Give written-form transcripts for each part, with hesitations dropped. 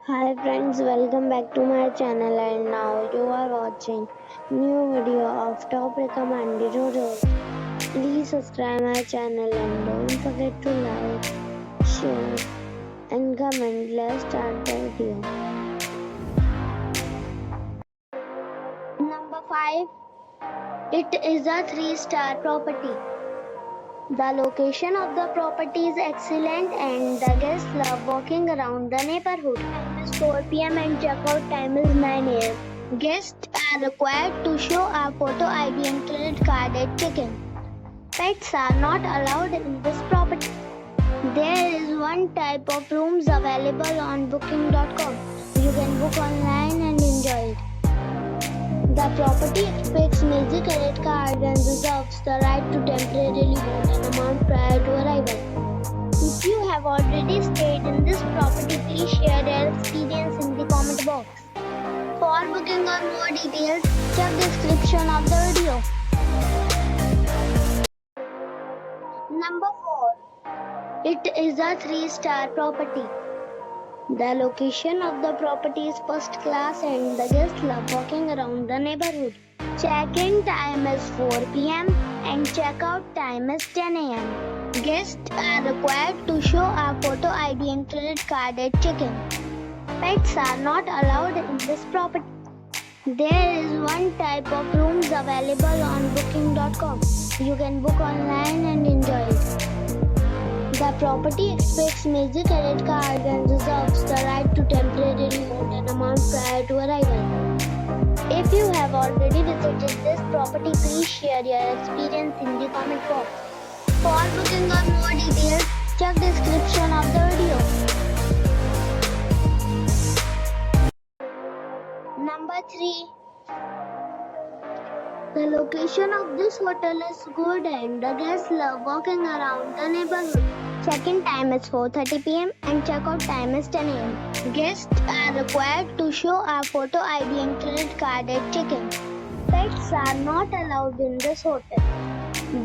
Hi friends, welcome back to my channel and now you are watching new video of top recommended horror. Please subscribe my channel and don't forget to like, share and comment. Let's start the video. Number 5. It is a 3-star property. The location of the property is excellent and the guests love walking around the neighborhood. Time is 4 p.m. and checkout time is 9 a.m. Guests are required to show a photo ID and credit card at check-in. Pets are not allowed in this property. There is one type of rooms available on booking.com. You can book online and enjoy it. The property expects major credit card and reserves the right to temporarily hold an amount prior to arrival. If you have already stayed in this property, please share your experience in the comment box. For booking or more details, check the description of the video. Number 4. It is a 3-star property. The location of the property is first class and the guests love walking around the neighborhood. Check-in time is 4 p.m. and check-out time is 10 a.m. Guests are required to show a photo ID and credit card at check-in. Pets are not allowed in this property. There is one type of rooms available on booking.com. You can book online and enjoy it. The property expects major credit card and reserves the right to temporarily hold an amount prior to arrival. If you have already visited this property, please share your experience in the comment box. For booking or more details, check the description of the video. Number 3. The location of this hotel is good and the guests love walking around the neighborhood. Check-in time is 4:30 p.m. and check-out time is 10 a.m. Guests are required to show a photo ID and credit card at check-in. Pets are not allowed in this hotel.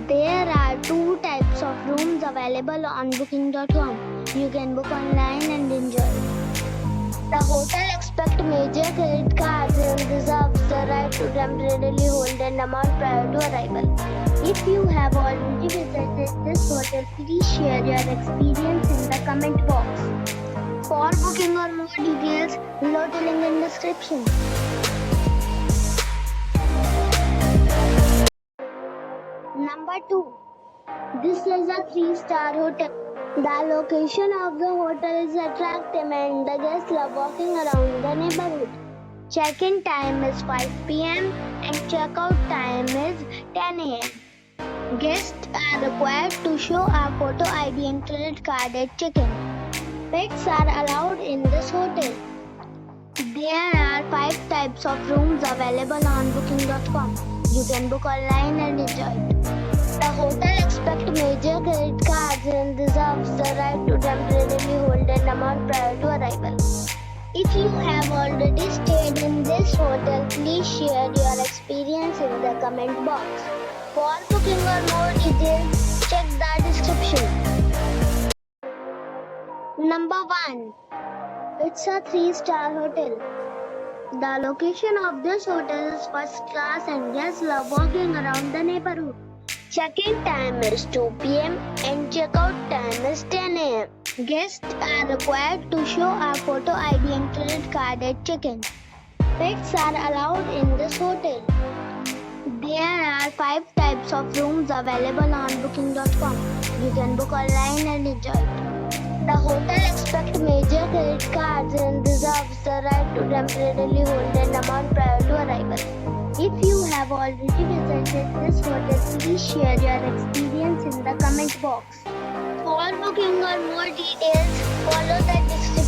There are 2 types of rooms available on booking.com. You can book online and enjoy it. The hotel expects major credit cards and reserves the right to temporarily hold an amount prior to arrival. If you have already visited this hotel, please share your experience in the comment box. For booking or more details, below the link in description. Number 2. This is a 3-star hotel. The location of the hotel is attractive and the guests love walking around the neighborhood. Check-in time is 5 p.m. and check-out time is 10 a.m. Guests are required to show a photo ID and credit card at check-in. Pets are allowed in this hotel. There are 5 types of rooms available on booking.com. You can book online and enjoy it. The hotel expects major credit cards and reserves the right to temporarily hold an amount prior to arrival. If you have already stayed in this hotel, please share your experience in the comment box. For booking or more details, check the description. Number 1. It's a 3-star hotel. The location of this hotel is first class and guests love walking around the neighborhood. Check-in time is 2 p.m. and check-out time is 10 a.m. Guests are required to show a photo ID and credit card at check-in. Pets are allowed in this hotel. There are 5 types of rooms available on booking.com. You can book online and enjoy it. The hotel expects major credit cards and reserves the right to temporarily hold an amount prior to arrival. If you have already visited this hotel, please share your experience in the comment box. For booking or more details, follow the description.